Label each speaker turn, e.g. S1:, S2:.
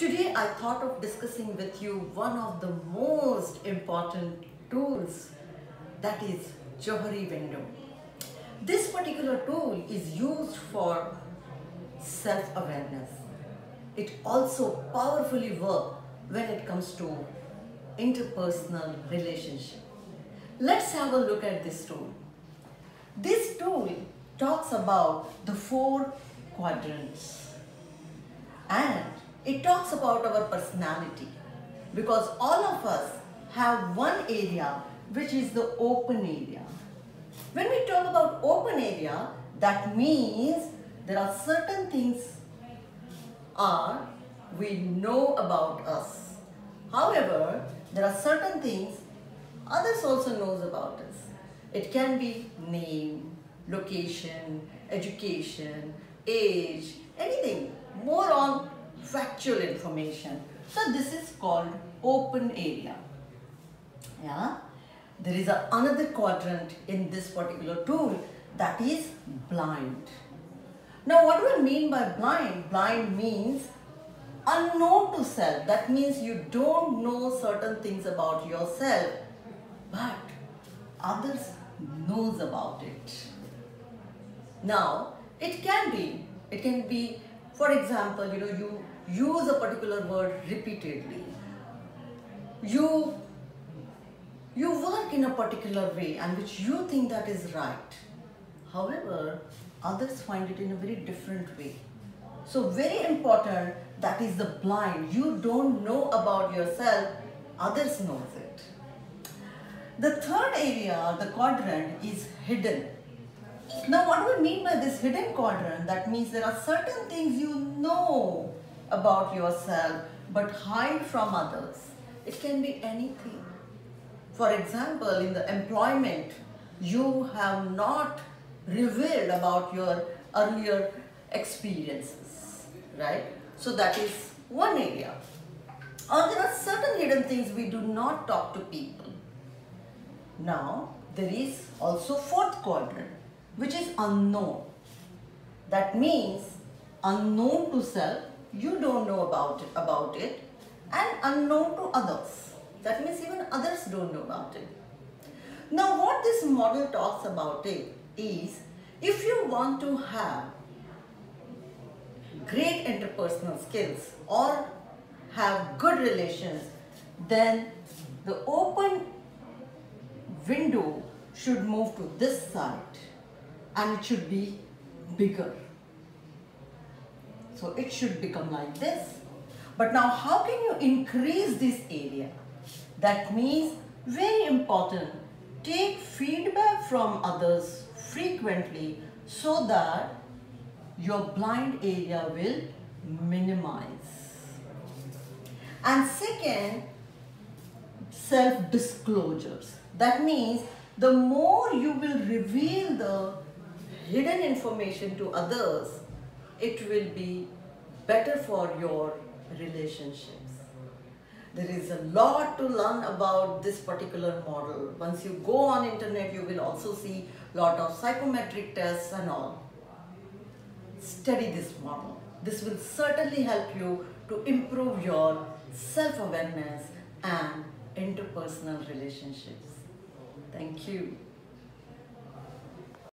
S1: Today I thought of discussing with you one of the most important tools, that is Johari window. This particular tool is used for self-awareness. It also powerfully works when it comes to interpersonal relationship. Let's have a look at this tool. This tool talks about the 4 quadrants, and it talks about our personality, because all of us have one area which is the open area. When we talk about open area, that means there are certain things we know about us. However, there are certain things others also knows about us. It can be name, location, education, age, anything more on factual information. So this is called open area. Yeah. There is another quadrant in this particular tool, that is blind. Now what do I mean by blind? Blind means unknown to self. That means you don't know certain things about yourself, but others knows about it. Now it can be, for example, you use a particular word repeatedly. You work in a particular way and which you think that is right. However, others find it in a very different way. So very important, that is the blind. You don't know about yourself, others knows it. The third area, the quadrant, is hidden. Now what do we mean by this hidden quadrant? That means there are certain things you know about yourself but hide from others. It can be anything. For example, in the employment, you have not revealed about your earlier experiences, right? So that is one area. Or there are certain hidden things we do not talk to people. Now, there is also 4th quadrant, which is unknown. That means unknown to self, you don't know about it, and unknown to others. That means even others don't know about it. Now what this model talks about it is, if you want to have great interpersonal skills or have good relations, then the open window should move to this side and it should be bigger. So it should become like this. But now how can you increase this area? That means, very important, take feedback from others frequently so that your blind area will minimize. And second, self-disclosures. That means the more you will reveal the hidden information to others, it will be better for your relationships. There is a lot to learn about this particular model. Once you go on internet, you will also see lot of psychometric tests and all. Study this model. This will certainly help you to improve your self-awareness and interpersonal relationships. Thank you.